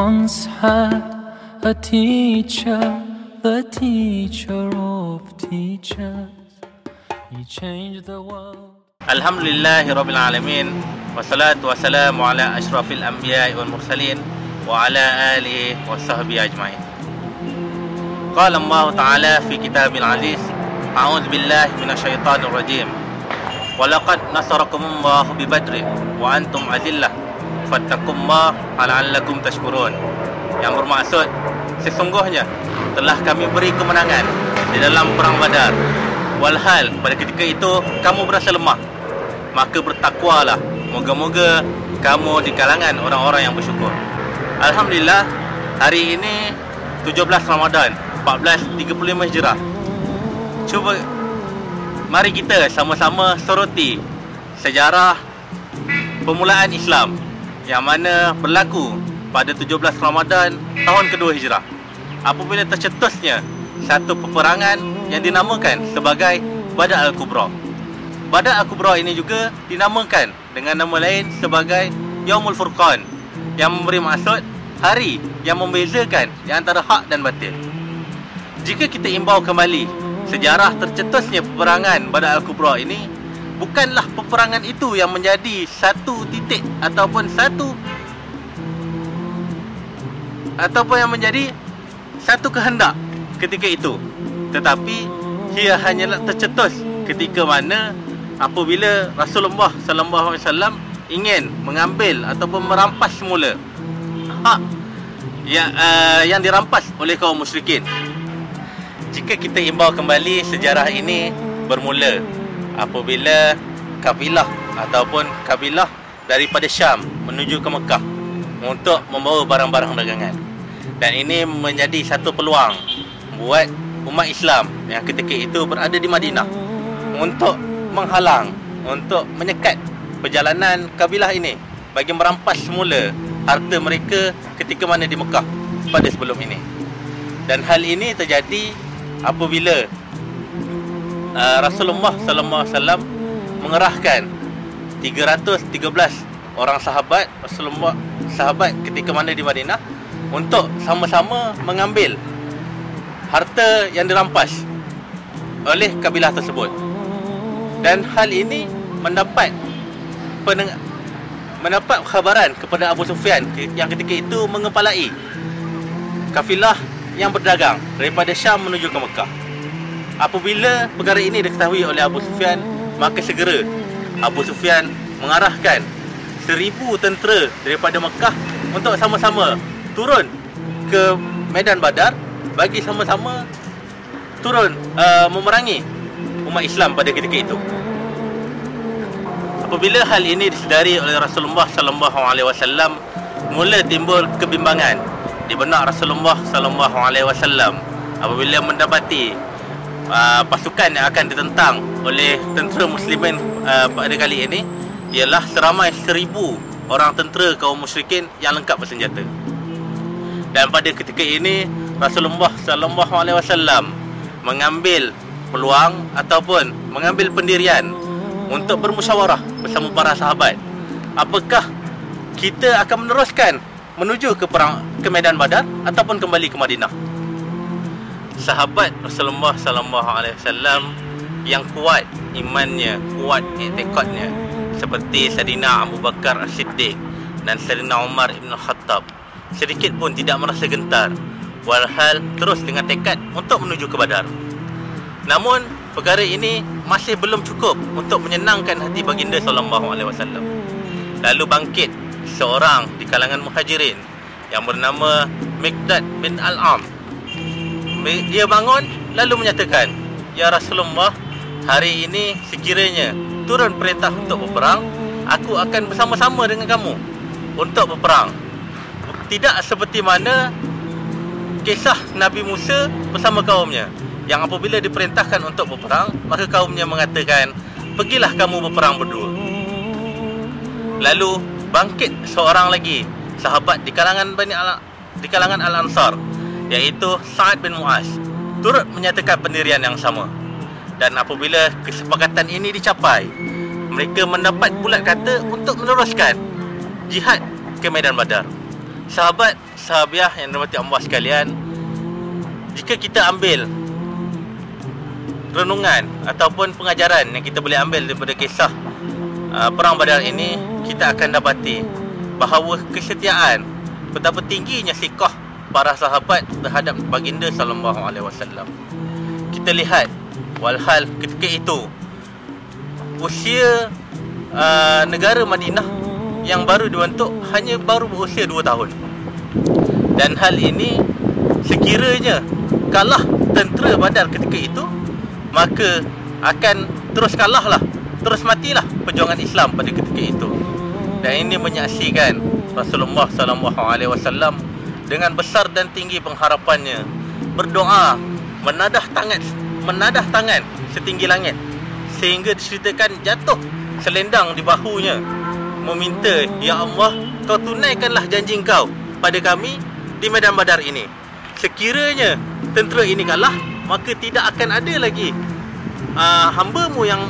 once had a teacher, the teacher of teachers. He changed the world. Alhamdulillahi Rabbil Alamin. Wassalatu wassalamu ala ashrafil anbiya'i wal mursalin wa ala alihi wa sahbihi ajma'in. Qala Allah Ta'ala fi kitabil aziz, a'udzu billahi minasyaitonir rajim. Walaqad nasarakumullahu bi Badrin wa antum azillah fattaqullaha la'allakum tashkurun. Yang bermaksud, sesungguhnya telah kami beri kemenangan di dalam perang Badar, walhal pada ketika itu kamu berasa lemah. Maka bertakwalah, moga-moga kamu di kalangan orang-orang yang bersyukur. Alhamdulillah, hari ini 17 Ramadan 1435 Hijrah. Cuba mari kita sama-sama soroti sejarah permulaan Islam yang mana berlaku pada 17 Ramadan tahun kedua Hijrah, apabila tercetusnya satu peperangan yang dinamakan sebagai Badar Al-Kubra. Badar Al-Kubra ini juga dinamakan dengan nama lain sebagai Yaumul Furqan, yang memberi maksud hari yang membezakan di antara hak dan batil. Jika kita imbau kembali sejarah tercetusnya peperangan Badar Al-Kubra ini, bukanlah peperangan itu yang menjadi satu titik ataupun yang menjadi satu kehendak ketika itu, tetapi ia hanyalah tercetus ketika mana apabila Rasulullah SAW ingin mengambil ataupun merampas semula hak yang dirampas oleh kaum musyrikin. Jika kita imbau kembali, sejarah ini bermula apabila kafilah ataupun kabilah daripada Syam menuju ke Mekah untuk membawa barang-barang dagangan. Dan ini menjadi satu peluang buat umat Islam yang ketika itu berada di Madinah untuk menghalang, untuk menyekat perjalanan kabilah ini bagi merampas semula harta mereka ketika mana di Mekah pada sebelum ini. Dan hal ini terjadi apabila Rasulullah SAW mengerahkan 313 orang sahabat Rasulullah, sahabat ketika mana di Madinah, untuk sama-sama mengambil harta yang dirampas oleh kabilah tersebut. Dan hal ini mendapat khabaran kepada Abu Sufyan yang ketika itu mengepalai kafilah yang berdagang daripada Syam menuju ke Mekah. Apabila perkara ini diketahui oleh Abu Sufyan, maka segera Abu Sufyan mengarahkan 1000 tentera daripada Mekah untuk sama-sama turun ke medan Badar bagi sama-sama turun memerangi umat Islam pada ketika itu. Apabila hal ini disedari oleh Rasulullah SAW, mula timbul kebimbangan di benak Rasulullah SAW apabila mendapati pasukan yang akan ditentang oleh tentera muslimin pada kali ini ialah seramai 1000 orang tentera kaum musyrikin yang lengkap bersenjata. Dan pada ketika ini Rasulullah SAW mengambil peluang ataupun mengambil pendirian untuk bermusyawarah bersama para sahabat. Apakah kita akan meneruskan menuju ke medan Badar ataupun kembali ke Madinah? Sahabat Rasulullah SAW yang kuat imannya, kuat i'tiqadnya, seperti Sayyidina Abu Bakar As-Siddiq dan Sayyidina Umar Ibn Khattab, sedikit pun tidak merasa gentar, walhal terus dengan tekad untuk menuju ke Badar. Namun perkara ini masih belum cukup untuk menyenangkan hati baginda SAW. Lalu bangkit seorang di kalangan muhajirin yang bernama Miqdad bin Al-Am. Dia bangun lalu menyatakan, "Ya Rasulullah, hari ini sekiranya turun perintah untuk berperang, aku akan bersama-sama dengan kamu untuk berperang. Tidak seperti mana kisah Nabi Musa bersama kaumnya, yang apabila diperintahkan untuk berperang, maka kaumnya mengatakan, pergilah kamu berperang berdua." Lalu bangkit seorang lagi sahabat di kalangan Al-Ansar, iaitu Sa'ad bin Mu'az, turut menyatakan pendirian yang sama. Dan apabila kesepakatan ini dicapai, mereka mendapat bulat kata untuk meneruskan jihad ke medan Badar. Sahabat sahabiah yang dirahmati Allah sekalian, jika kita ambil renungan ataupun pengajaran yang kita boleh ambil daripada kisah Perang Badar ini, kita akan dapati bahawa kesetiaan, betapa tingginya sikah para sahabat terhadap baginda sallallahu alaihi wasallam. Kita lihat walhal ketika itu usia negara Madinah yang baru dibentuk hanya baru berusia 2 tahun. Dan hal ini sekiranya kalah tentera Badar ketika itu, maka akan terus kalah lah, terus matilah perjuangan Islam pada ketika itu. Dan ini menyaksikan Rasulullah SAW dengan besar dan tinggi pengharapannya berdoa, menadah tangan setinggi langit, sehingga diceritakan jatuh selendang di bahunya, meminta, ya Allah, kau tunaikanlah janji kau pada kami di medan Badar ini. Sekiranya tentera ini kalah, maka tidak akan ada lagi hamba-Mu yang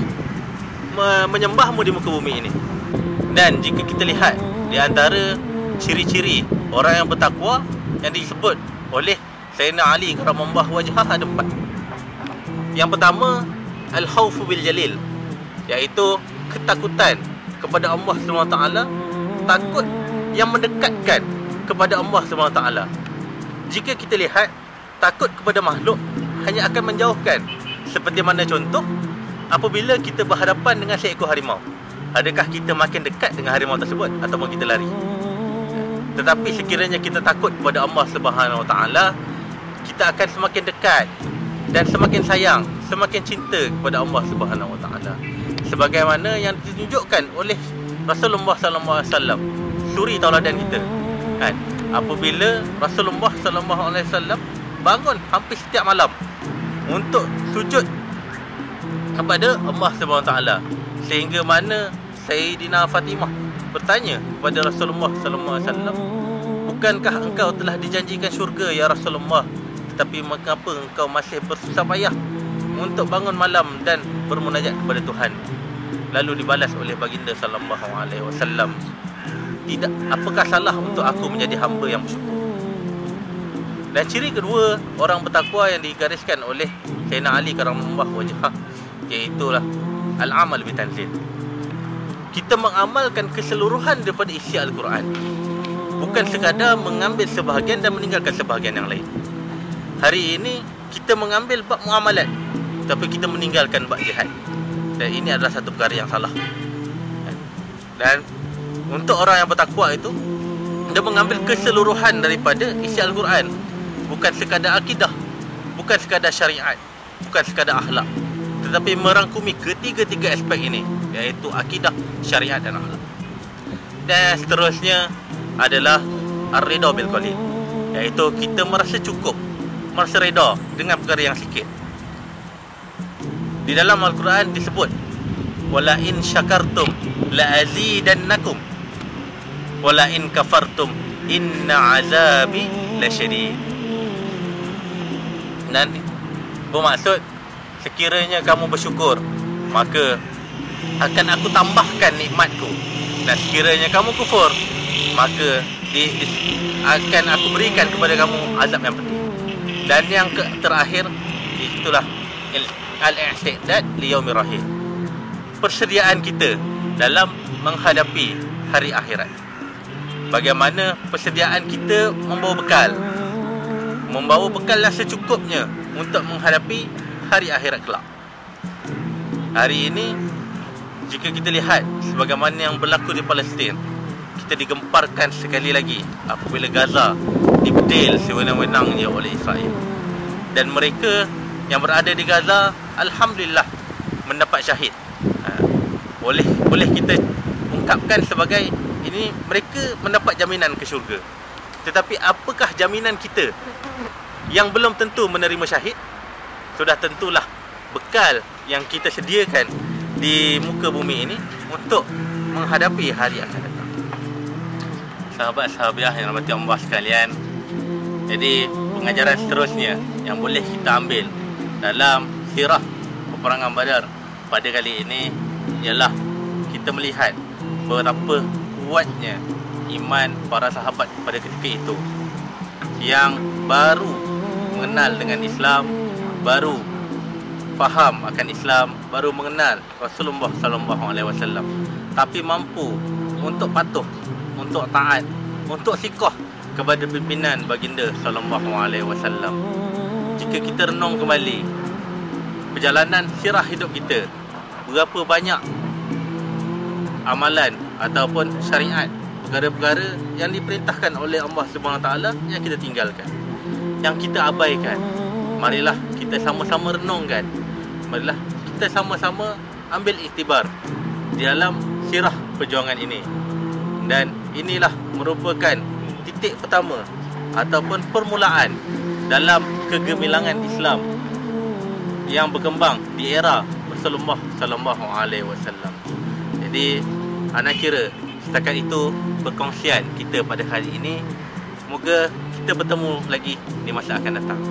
menyembah-Mu di muka bumi ini. Dan jika kita lihat di antara ciri-ciri orang yang bertakwa yang disebut oleh Sayyidina Ali karamallahu wajhah ada 4. Yang pertama, al-khawfu bil jalil, iaitu ketakutan kepada Allah SWT, takut yang mendekatkan kepada Allah SWT. Jika kita lihat, takut kepada makhluk hanya akan menjauhkan. Seperti mana contoh, apabila kita berhadapan dengan seekor harimau, adakah kita makin dekat dengan harimau tersebut ataupun kita lari? Tetapi sekiranya kita takut kepada Allah Subhanahu Wa Taala, kita akan semakin dekat dan semakin sayang, semakin cinta kepada Allah Subhanahu Wa Taala. Sebagaimana yang ditunjukkan oleh Rasulullah sallallahu alaihi wasallam, suri tauladan kita. Kan? Apabila Rasulullah sallallahu alaihi wasallam bangun hampir setiap malam untuk sujud kepada Allah Subhanahu Wa Taala, sehingga mana Sayyidina Fatimah bertanya kepada Rasulullah sallallahu alaihi wasallam, bukankah engkau telah dijanjikan syurga ya Rasulullah, tetapi mengapa engkau masih bersusah payah untuk bangun malam dan bermunajat kepada Tuhan? Lalu dibalas oleh baginda sallallahu alaihi wasallam, tidak, apakah salah untuk aku menjadi hamba yang bersyukur? Dan ciri kedua orang bertakwa yang digariskan oleh Sayyidina Ali karamallahu wajhah, iaitulah al-amal bitanzil. Kita mengamalkan keseluruhan daripada isi Al-Quran, bukan sekadar mengambil sebahagian dan meninggalkan sebahagian yang lain. Hari ini kita mengambil bab muamalat, tapi kita meninggalkan bab jihad. Dan ini adalah satu perkara yang salah. Dan untuk orang yang bertakwa itu, dia mengambil keseluruhan daripada isi Al-Quran, bukan sekadar akidah, bukan sekadar syariat, bukan sekadar akhlak, tetapi merangkumi ketiga-tiga aspek ini, iaitu akidah, syariat dan akhlak. Dan seterusnya adalah ar-ridha bil qalil, iaitu kita merasa cukup, merasa reda dengan perkara yang sikit. Di dalam Al-Quran disebut, wala in syakartum la azidannakum wala in kafartum inna azabi lasyadid. Dan bermaksud, sekiranya kamu bersyukur, maka akan aku tambahkan nikmatku, dan sekiranya kamu kufur, maka akan aku berikan kepada kamu azab yang pedih. Dan yang terakhir, itulah al-i'tidad li yaumir rahim, persediaan kita dalam menghadapi hari akhirat. Bagaimana persediaan kita membawa bekal yang secukupnya untuk menghadapi hari akhirat kelak. Hari ini, jika kita lihat sebagaimana yang berlaku di Palestin, kita digemparkan sekali lagi apabila Gaza dibedil sewenang-wenangnya oleh Israel. Dan mereka yang berada di Gaza, alhamdulillah, mendapat syahid. Boleh kita ungkapkan sebagai ini mereka mendapat jaminan ke syurga. Tetapi apakah jaminan kita yang belum tentu menerima syahid? Sudah tentulah bekal yang kita sediakan di muka bumi ini untuk menghadapi hari yang akan datang. Sahabat-sahabiah yang dirahmati Allah sekalian, jadi pengajaran seterusnya yang boleh kita ambil dalam sirah peperangan Badar pada kali ini ialah kita melihat berapa kuatnya iman para sahabat pada ketika itu, yang baru mengenal dengan Islam, baru faham akan Islam, baru mengenal Rasulullah sallallahu alaihi wasallam, tapi mampu untuk patuh, untuk taat, untuk sikoh kepada pimpinan baginda sallallahu alaihi wasallam. Jika kita renung kembali perjalanan sirah hidup kita, berapa banyak amalan ataupun syariat, perkara-perkara yang diperintahkan oleh Allah Subhanahu taala yang kita tinggalkan, yang kita abaikan. Marilah kita sama-sama renungkan, marilah kita sama-sama ambil iktibar di dalam sirah perjuangan ini. Dan inilah merupakan titik pertama ataupun permulaan dalam kegemilangan Islam yang berkembang di era Rasulullah sallallahu alaihi wasallam. Jadi ana kira setakat itu perkongsian kita pada hari ini. Semoga kita bertemu lagi di masa akan datang.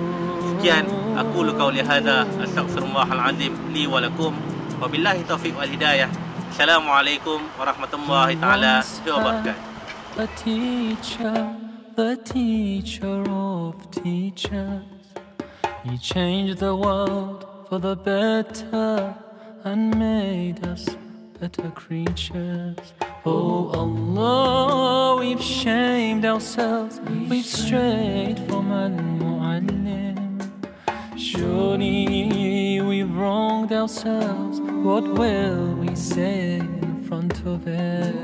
Sekian, aku qauli hadza, astaghfirullahal azim li wa lakum, wabillahi taufiq wal hidayah. Assalamualaikum warahmatullahi taala wabarakatuh. The teacher of teachers. He changed the world for the better and made us better creatures. Oh Allah, we've shamed ourselves, we've strayed from Al-Mu'allim. Surely we've wronged ourselves, what will we say in front of it?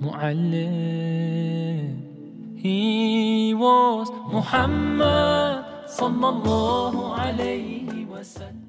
Mu'allim, he was Muhammad sallallahu alayhi wa sallam.